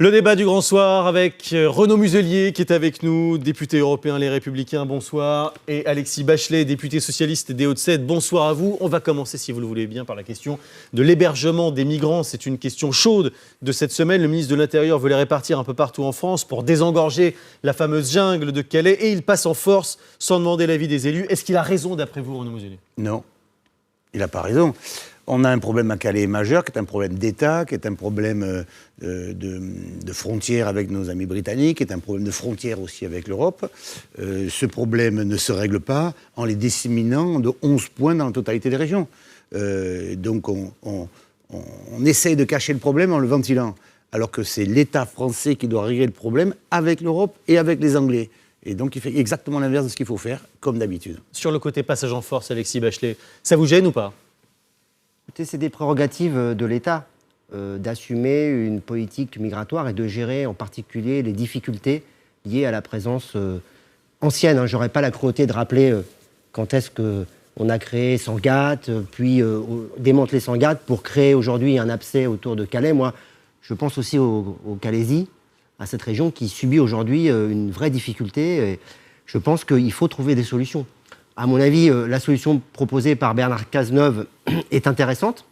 Le débat du grand soir avec Renaud Muselier qui est avec nous, député européen Les Républicains, bonsoir, et Alexis Bachelet, député socialiste des Hauts-de-Seine, bonsoir à vous. On va commencer, si vous le voulez bien, par la question de l'hébergement des migrants. C'est une question chaude de cette semaine. Le ministre de l'Intérieur veut les répartir un peu partout en France pour désengorger la fameuse jungle de Calais, et il passe en force sans demander l'avis des élus. Est-ce qu'il a raison d'après vous, Renaud Muselier ? Non, il n'a pas raison. On a un problème à Calais majeur, qui est un problème d'État, qui est un problème de frontières avec nos amis britanniques, qui est un problème de frontières aussi avec l'Europe. Ce problème ne se règle pas en les disséminant de 11 points dans la totalité des régions. Donc on essaye de cacher le problème en le ventilant, alors que c'est l'État français qui doit régler le problème avec l'Europe et avec les Anglais. Et donc il fait exactement l'inverse de ce qu'il faut faire, comme d'habitude. Sur le côté passage en force, Alexis Bachelet, ça vous gêne ou pas ? Écoutez, c'est des prérogatives de l'État d'assumer une politique migratoire et de gérer en particulier les difficultés liées à la présence ancienne. Je n'aurais pas la cruauté de rappeler quand est-ce qu'on a créé Sangatte, puis démantelé Sangatte pour créer aujourd'hui un abcès autour de Calais. Moi, je pense aussi au Calaisis, à cette région qui subit aujourd'hui une vraie difficulté. Et je pense qu'il faut trouver des solutions. À mon avis, la solution proposée par Bernard Cazeneuve est intéressante.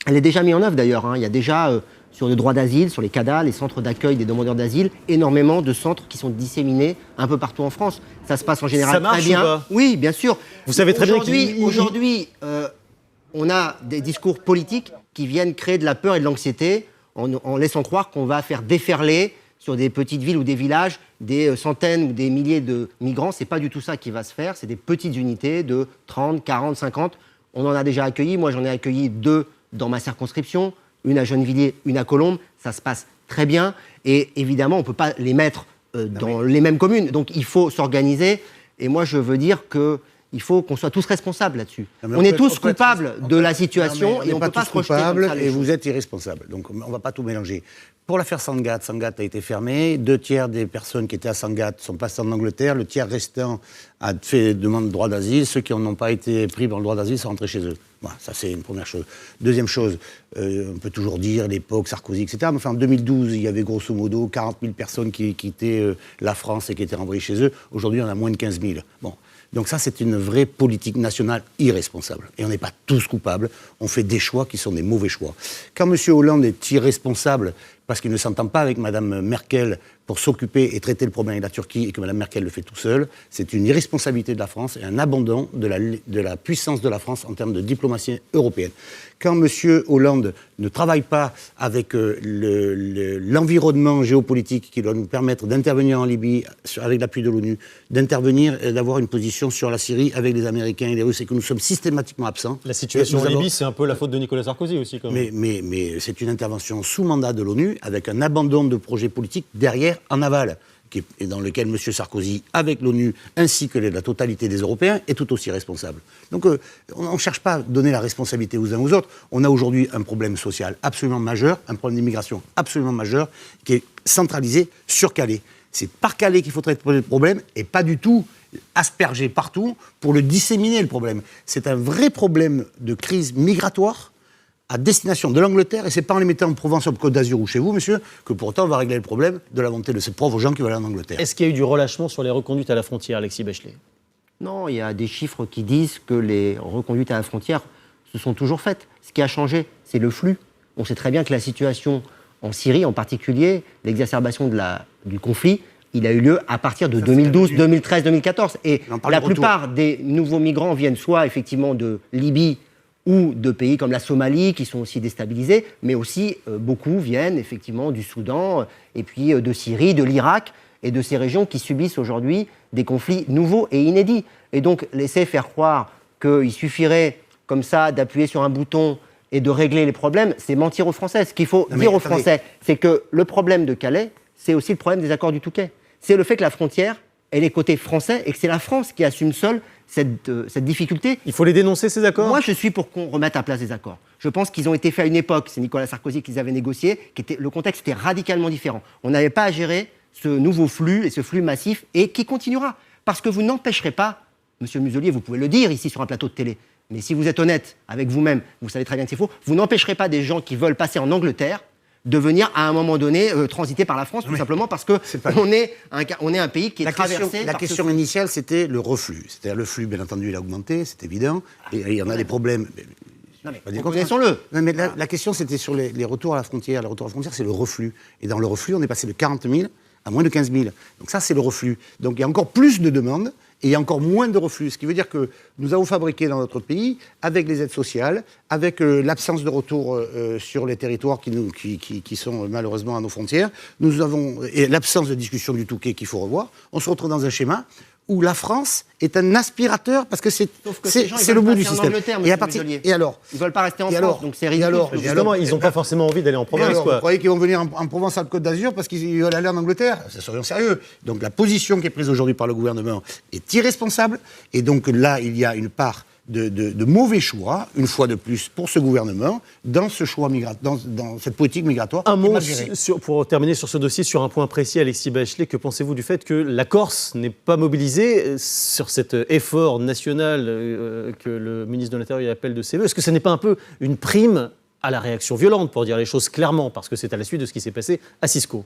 Elle est déjà mise en œuvre d'ailleurs. Il y a déjà, sur le droit d'asile, sur les CADA, les centres d'accueil des demandeurs d'asile, énormément de centres qui sont disséminés un peu partout en France. Ça se passe en général très bien. Ça marche ou pas ? Oui, bien sûr. Vous savez très bien Aujourd'hui, on a des discours politiques qui viennent créer de la peur et de l'anxiété en laissant croire qu'on va faire déferler sur des petites villes ou des villages, des centaines ou des milliers de migrants. C'est pas du tout ça qui va se faire. C'est des petites unités de 30, 40, 50. On en a déjà accueilli. Moi, j'en ai accueilli 2 dans ma circonscription. Une à Gennevilliers, une à Colombes. Ça se passe très bien. Et évidemment, on ne peut pas les mettre dans les mêmes communes. Donc, il faut s'organiser. Et moi, je veux dire qu'il faut qu'on soit tous responsables là-dessus. On est tous coupables de la situation et on ne peut pas se rejeter comme ça. Et vous êtes irresponsables. Donc, on ne va pas tout mélanger. Pour l'affaire Sangatte, Sangatte a été fermée. 2 tiers des personnes qui étaient à Sangatte sont passées en Angleterre. Le tiers restant a fait demande de droit d'asile. Ceux qui n'ont pas été pris dans le droit d'asile sont rentrés chez eux. Voilà, ça, c'est une première chose. Deuxième chose, on peut toujours dire l'époque, Sarkozy, etc. Mais enfin, en 2012, il y avait grosso modo 40 000 personnes qui quittaient la France et qui étaient renvoyées chez eux. Aujourd'hui, on a moins de 15 000. Bon. Donc ça, c'est une vraie politique nationale irresponsable. Et on n'est pas tous coupables. On fait des choix qui sont des mauvais choix. Quand M. Hollande est irresponsable parce qu'il ne s'entend pas avec Mme Merkel pour s'occuper et traiter le problème avec la Turquie et que Mme Merkel le fait tout seul, c'est une irresponsabilité de la France et un abandon de la puissance de la France en termes de diplomatie européenne. Quand M. Hollande ne travaille pas avec l'environnement géopolitique qui doit nous permettre d'intervenir en Libye avec l'appui de l'ONU, d'intervenir et d'avoir une position sur la Syrie avec les Américains et les Russes, et que nous sommes systématiquement absents. La situation en Libye, c'est un peu la faute de Nicolas Sarkozy aussi, quand même. Mais c'est une intervention sous mandat de l'ONU, avec un abandon de projet politique derrière, en aval, et dans lequel M. Sarkozy, avec l'ONU, ainsi que la totalité des Européens, est tout aussi responsable. Donc on ne cherche pas à donner la responsabilité aux uns aux autres. On a aujourd'hui un problème social absolument majeur, un problème d'immigration absolument majeur, qui est centralisé sur Calais. C'est par Calais qu'il faut traiter le problème, et pas du tout asperger partout pour le disséminer, le problème. C'est un vrai problème de crise migratoire à destination de l'Angleterre, et c'est pas en les mettant en Provence, au Côte d'Azur ou chez vous, monsieur, que pourtant on va régler le problème de la volonté de ces pauvres gens qui veulent aller en Angleterre. Est-ce qu'il y a eu du relâchement sur les reconduites à la frontière, Alexis Bachelet ? Non, il y a des chiffres qui disent que les reconduites à la frontière se sont toujours faites. Ce qui a changé, c'est le flux. On sait très bien que la situation en Syrie, en particulier, l'exacerbation du conflit, il a eu lieu à partir de 2012, 2013, 2014. Et la plupart des nouveaux migrants viennent soit effectivement de Libye, ou de pays comme la Somalie, qui sont aussi déstabilisés, mais aussi beaucoup viennent effectivement du Soudan, et puis de Syrie, de l'Irak, et de ces régions qui subissent aujourd'hui des conflits nouveaux et inédits. Et donc, laisser faire croire qu'il suffirait, comme ça, d'appuyer sur un bouton et de régler les problèmes, c'est mentir aux Français. Ce qu'il faut dire aux Français, c'est que le problème de Calais, c'est aussi le problème des accords du Touquet. C'est le fait que la frontière, elle est côté français, et que c'est la France qui assume seule cette difficulté. Il faut les dénoncer, ces accords ? Moi, je suis pour qu'on remette à place les accords. Je pense qu'ils ont été faits à une époque, c'est Nicolas Sarkozy qui les avait négociés, le contexte était radicalement différent. On n'avait pas à gérer ce nouveau flux et ce flux massif, et qui continuera. Parce que vous n'empêcherez pas, Monsieur Muselier, vous pouvez le dire ici sur un plateau de télé, mais si vous êtes honnête avec vous-même, vous savez très bien que c'est faux, vous n'empêcherez pas des gens qui veulent passer en Angleterre de venir à un moment donné transiter par la France, tout simplement parce qu'on est un pays qui est traversé. La question initiale, c'était le reflux. C'est-à-dire le flux, bien entendu, il a augmenté, c'est évident, et il y en a des problèmes. Non mais connaissons-le. Mais la question, c'était sur les retours à la frontière. Le retour à la frontière, c'est le reflux. Et dans le reflux, on est passé de 40 000 à moins de 15 000. Donc ça, c'est le reflux. Donc il y a encore plus de demandes et il y a encore moins de reflux. Ce qui veut dire que nous avons fabriqué dans notre pays, avec les aides sociales, avec l'absence de retour sur les territoires qui sont malheureusement à nos frontières, et l'absence de discussion du Touquet qu'il faut revoir, on se retrouve dans un schéma où la France est un aspirateur, parce que c'est le bout du système. Et alors, ils ne veulent pas rester en France, donc c'est ridicule. Justement, ils n'ont pas forcément envie d'aller en province. Vous croyez qu'ils vont venir en Provence-Alpes-Côte d'Azur parce qu'ils veulent aller en Angleterre? Soyons sérieux. Donc la position qui est prise aujourd'hui par le gouvernement est irresponsable, et donc là, il y a une part de mauvais choix, une fois de plus, pour ce gouvernement, dans ce choix dans cette politique migratoire. Un mot pour terminer sur ce dossier, sur un point précis, Alexis Bachelet, que pensez-vous du fait que la Corse n'est pas mobilisée sur cet effort national que le ministre de l'Intérieur appelle de ses voeux? Est-ce que ce n'est pas un peu une prime à la réaction violente, pour dire les choses clairement, parce que c'est à la suite de ce qui s'est passé à Cisco?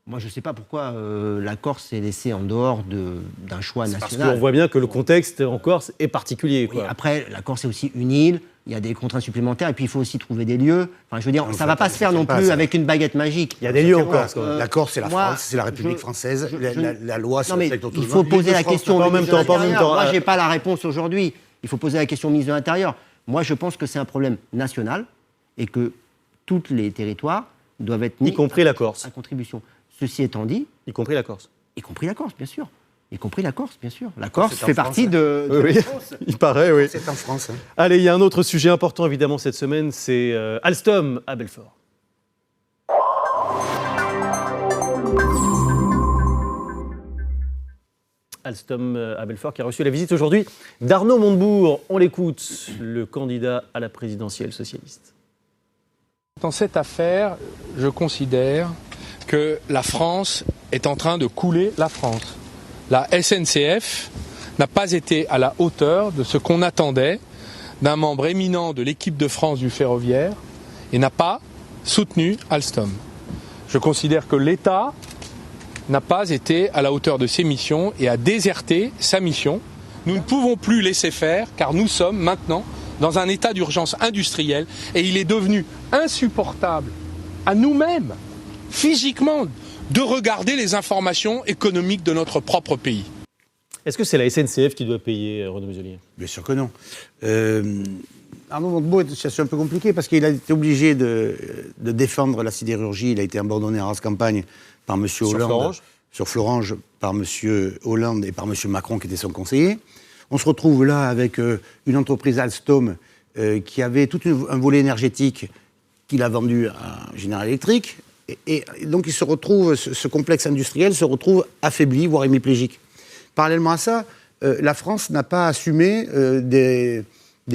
Moi, je ne sais pas pourquoi la Corse est laissée en dehors d'un choix national. Parce qu'on voit bien que le contexte en Corse est particulier. Oui, après, la Corse est aussi une île, il y a des contraintes supplémentaires, et puis il faut aussi trouver des lieux. Enfin, je veux dire, ça ne va pas se faire non plus avec une baguette magique. Il y a des lieux en Corse. La Corse, c'est la France, c'est la République française, la loi sur le secteur. Il faut poser la question au ministre de l'Intérieur. Moi, je n'ai pas la réponse aujourd'hui. Il faut poser la question au ministre de l'Intérieur. Moi, je pense que c'est un problème national et que tous les territoires doivent être mis y compris la Corse. À contribution. Ceci étant dit... Y compris la Corse. Y compris la Corse, bien sûr. Y compris la Corse, bien sûr. La Corse fait partie de la France. Il paraît, oui. C'est en France. Allez, il y a un autre sujet important, évidemment, cette semaine, c'est Alstom à Belfort. Alstom à Belfort qui a reçu la visite aujourd'hui d'Arnaud Montebourg. On l'écoute, le candidat à la présidentielle socialiste. Dans cette affaire, je considère que la France est en train de couler la France. La SNCF n'a pas été à la hauteur de ce qu'on attendait d'un membre éminent de l'équipe de France du ferroviaire et n'a pas soutenu Alstom. Je considère que l'État n'a pas été à la hauteur de ses missions et a déserté sa mission. Nous ne pouvons plus laisser faire car nous sommes maintenant dans un état d'urgence industrielle et il est devenu insupportable à nous-mêmes, physiquement, de regarder les informations économiques de notre propre pays. Est-ce que c'est la SNCF qui doit payer, Renaud Muselier? Bien sûr que non. Arnaud Montebourg est une situation un peu compliquée parce qu'il a été obligé de défendre la sidérurgie. Il a été abandonné en race campagne par M. Hollande. Sur Florange, par M. Hollande et par M. Macron qui était son conseiller. On se retrouve là avec une entreprise Alstom qui avait tout un volet énergétique qu'il a vendu à General Electric. Et donc, ce complexe industriel se retrouve affaibli, voire hémiplégique. Parallèlement à ça, la France n'a pas assumé des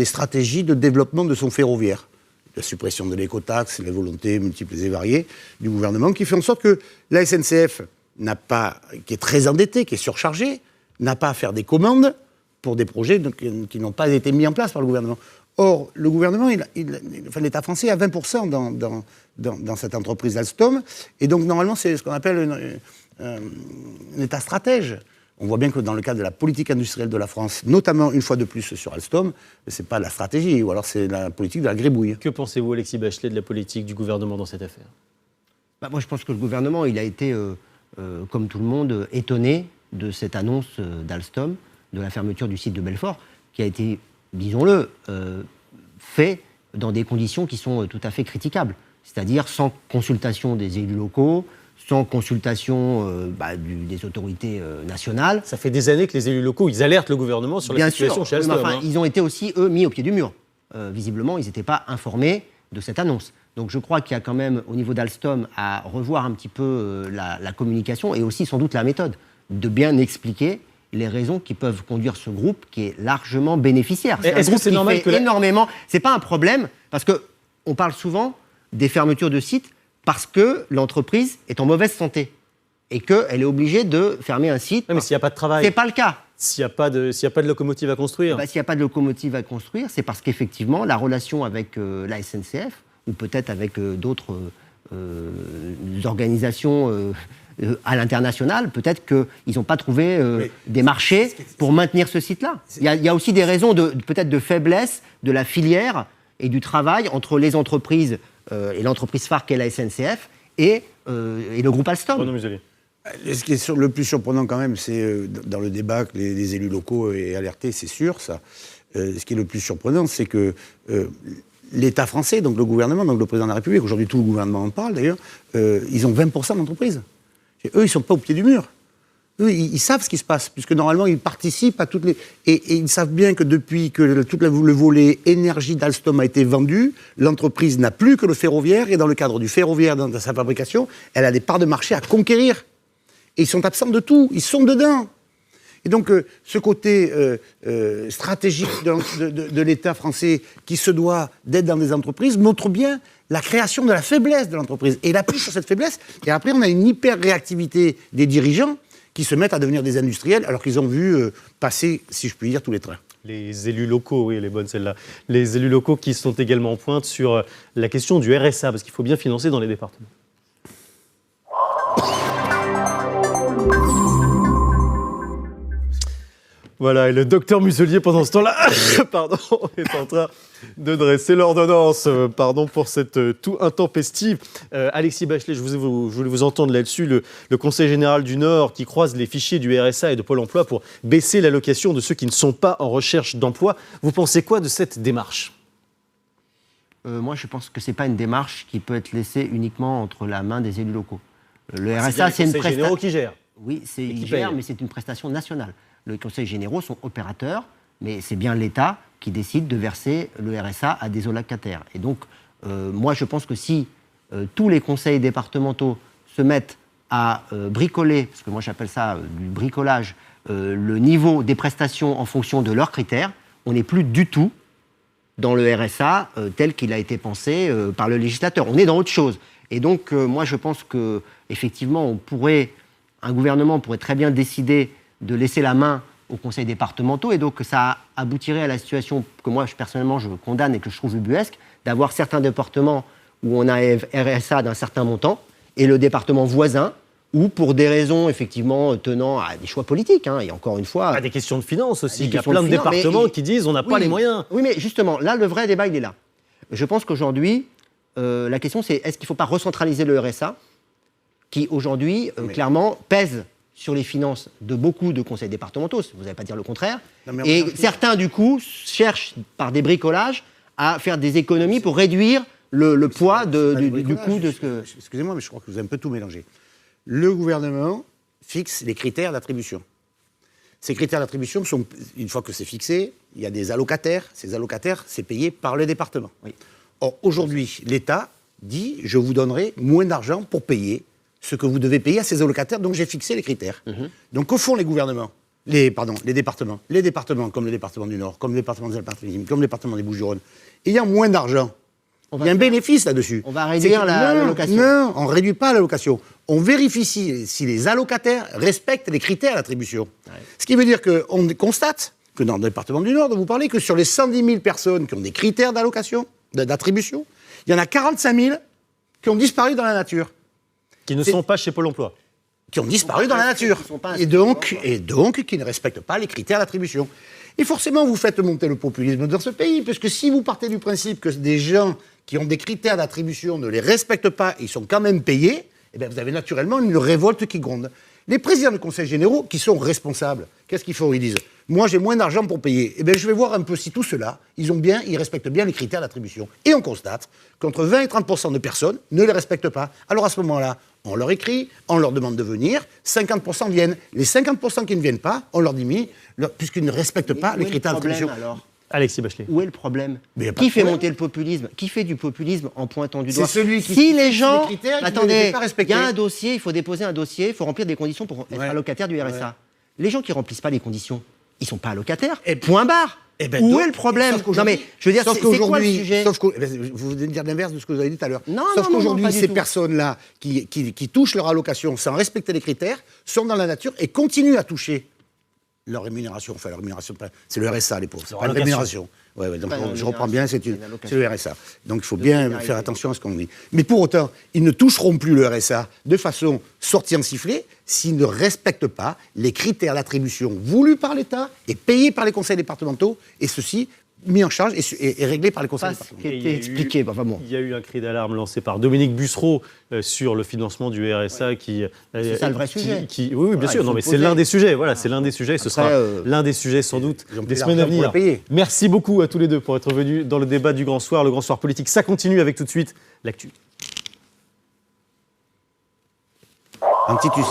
stratégies de développement de son ferroviaire. La suppression de l'écotaxe, les volontés multiples et variées du gouvernement, qui fait en sorte que la SNCF qui est très endettée, qui est surchargée, n'a pas à faire des commandes pour des projets qui n'ont pas été mis en place par le gouvernement. Or, le gouvernement, l'État français a 20% dans cette entreprise Alstom. Et donc, normalement, c'est ce qu'on appelle un État stratège. On voit bien que dans le cadre de la politique industrielle de la France, notamment une fois de plus sur Alstom, ce n'est pas la stratégie, ou alors c'est la politique de la gribouille. Que pensez-vous, Alexis Bachelet, de la politique du gouvernement dans cette affaire? Moi, je pense que le gouvernement, il a été, comme tout le monde, étonné de cette annonce d'Alstom, de la fermeture du site de Belfort, qui a été, disons-le, fait dans des conditions qui sont tout à fait critiquables. C'est-à-dire sans consultation des élus locaux, sans consultation des autorités nationales. Ça fait des années que les élus locaux, ils alertent le gouvernement sur la situation chez Alstom. Enfin, ils ont été aussi, eux, mis au pied du mur. Visiblement, ils n'étaient pas informés de cette annonce. Donc je crois qu'il y a quand même, au niveau d'Alstom, à revoir un petit peu la communication et aussi sans doute la méthode, de bien expliquer les raisons qui peuvent conduire ce groupe qui est largement bénéficiaire. Est-ce que c'est normal que énormément. C'est pas un problème parce que on parle souvent des fermetures de sites parce que l'entreprise est en mauvaise santé et qu'elle est obligée de fermer un site. Oui, mais s'il n'y a pas de travail. C'est pas le cas. S'il n'y a pas de locomotive à construire. S'il n'y a pas de locomotive à construire, c'est parce qu'effectivement la relation avec la SNCF ou peut-être avec d'autres organisations à l'international, peut-être qu'ils n'ont pas trouvé des marchés pour maintenir ce site-là. Il y a aussi des raisons peut-être de faiblesse de la filière et du travail entre les entreprises et l'entreprise phare qu'est la SNCF et le groupe Alstom. Renaud Muselier. Ce qui est le plus surprenant quand même, c'est dans le débat que les élus locaux aient alerté, c'est sûr, ça. Ce qui est le plus surprenant, c'est que l'État français, donc le gouvernement, donc le président de la République, aujourd'hui tout le gouvernement en parle d'ailleurs, ils ont 20% d'entreprises. Et eux, ils ne sont pas au pied du mur. Eux, ils savent ce qui se passe, puisque normalement, ils participent à toutes les... Et ils savent bien que depuis que tout le volet énergie d'Alstom a été vendu, l'entreprise n'a plus que le ferroviaire, et dans le cadre du ferroviaire, dans sa fabrication, elle a des parts de marché à conquérir. Et ils sont absents de tout, ils sont dedans. Et donc, ce côté stratégique de l'État français qui se doit d'être dans des entreprises montre bien la création de la faiblesse de l'entreprise. Et il appuie sur cette faiblesse. Et après, on a une hyper-réactivité des dirigeants qui se mettent à devenir des industriels alors qu'ils ont vu passer, si je puis dire, tous les trains. Les élus locaux, oui, elle est bonne celle-là. Les élus locaux qui sont également en pointe sur la question du RSA, parce qu'il faut bien financer dans les départements. Voilà, et le docteur Muselier, pendant ce temps-là, pardon, est en train de dresser l'ordonnance. Pardon pour cette tout intempestive. Alexis Bachelet, je voulais vous entendre là-dessus. Le Conseil général du Nord qui croise les fichiers du RSA et de Pôle emploi pour baisser l'allocation de ceux qui ne sont pas en recherche d'emploi. Vous pensez quoi de cette démarche ? Moi, je pense que ce n'est pas une démarche qui peut être laissée uniquement entre la main des élus locaux. Le RSA, c'est une prestation généraux qui gère. Oui, ils gèrent, mais c'est une prestation nationale. Les conseils généraux sont opérateurs, mais c'est bien l'État qui décide de verser le RSA à des allocataires. Et donc, moi, je pense que si tous les conseils départementaux se mettent à bricoler, parce que moi j'appelle ça du bricolage, le niveau des prestations en fonction de leurs critères, on n'est plus du tout dans le RSA tel qu'il a été pensé par le législateur. On est dans autre chose. Et donc, moi, je pense qu'effectivement, un gouvernement pourrait très bien décider de laisser la main aux conseils départementaux, et donc ça aboutirait à la situation que moi, personnellement, je condamne et que je trouve ubuesque, d'avoir certains départements où on a RSA d'un certain montant, et le département voisin, où pour des raisons, effectivement, tenant à des choix politiques, et encore une fois... À des questions de finances aussi, il y a plein de départements qui disent on n'a pas les moyens. Oui, mais justement, là, le vrai débat, il est là. Je pense qu'aujourd'hui, la question, c'est est-ce qu'il ne faut pas recentraliser le RSA, qui aujourd'hui, clairement, pèse sur les finances de beaucoup de conseils départementaux, vous n'allez pas dire le contraire, et certains, du coup, cherchent, par des bricolages, à faire des économies pour réduire le poids du coût de ce que... Excusez-moi, mais je crois que vous avez un peu tout mélangé. Le gouvernement fixe les critères d'attribution. Ces critères d'attribution sont, une fois que c'est fixé, il y a des allocataires. Ces allocataires, c'est payé par le département. Oui. Or, aujourd'hui, l'État dit « je vous donnerai moins d'argent pour payer ce que vous devez payer à ces allocataires, donc j'ai fixé les critères. Donc, que font les gouvernements ? Les départements, comme le département du Nord, comme le département des Alpes-Maritimes, comme le département des Bouches-du-Rhône, ayant moins d'argent, il y a un bénéfice là-dessus. On va réduire l'allocation. Non, on ne réduit pas l'allocation. On vérifie si les allocataires respectent les critères d'attribution. Ouais. Ce qui veut dire qu'on constate que dans le département du Nord, dont vous parlez, que sur les 110 000 personnes qui ont des critères d'allocation, d'attribution, il y en a 45 000 qui ont disparu dans la nature. Qui ne sont pas chez Pôle emploi. Qui ont disparu dans la nature. Et donc, qui ne respectent pas les critères d'attribution. Et forcément, vous faites monter le populisme dans ce pays, parce que si vous partez du principe que des gens qui ont des critères d'attribution ne les respectent pas, ils sont quand même payés, eh bien vous avez naturellement une révolte qui gronde. Les présidents de conseils généraux, qui sont responsables, qu'est-ce qu'ils font ? Ils disent « moi j'ai moins d'argent pour payer ». Eh bien je vais voir un peu si tout cela, ils respectent bien les critères d'attribution. Et on constate qu'entre 20 et 30% de personnes ne les respectent pas. Alors à ce moment-là, on leur écrit, on leur demande de venir, 50% viennent. Les 50% qui ne viennent pas, on leur dit puisqu'ils ne respectent pas les critères d'attribution. Alexis Bachelet. Où est le problème ? Qui fait monter le populisme ? Qui fait du populisme en pointant du doigt ? C'est celui qui si les gens, les critères, attendez, il y a un dossier, il faut déposer un dossier, il faut remplir des conditions pour être allocataire du RSA. Ouais. Les gens qui remplissent pas les conditions, ils sont pas allocataires. Et point barre. Où est le problème ? Non mais je veux dire, c'est quoi le sujet ? Vous venez de dire l'inverse de ce que vous avez dit tout à l'heure. Sauf qu'aujourd'hui, ces personnes-là qui touchent leur allocation sans respecter les critères sont dans la nature et continuent à toucher leur rémunération, c'est le RSA les pauvres, c'est Leur pas une allocation. rémunération. Ouais, donc pas une je reprends bien, c'est une allocation. le RSA. Donc il faut De bien solidarité. faire attention à ce qu'on dit. Mais pour autant, ils ne toucheront plus le RSA de façon sortie en sifflet s'ils ne respectent pas les critères d'attribution voulus par l'État et payés par les conseils départementaux, et ceci mis en charge et réglé par les conseils Pas ce départementaux. qui Il y a était eu- expliqué. Enfin bon. Il y a eu un cri d'alarme lancé par Dominique Bussereau sur le financement du RSA qui... C'est ça le vrai sujet. Oui, bien Ouais, sûr, il non, faut mais le c'est poser. l'un des sujets. Voilà, c'est l'un des sujets. Ce Après, sera l'un des sujets sans doute ils ont des pris semaines à l'argent pour venir. le payer. Merci beaucoup à tous les deux pour être venus dans le débat du Grand Soir, le Grand Soir politique. Ça continue avec tout de suite l'actu. Un Titus.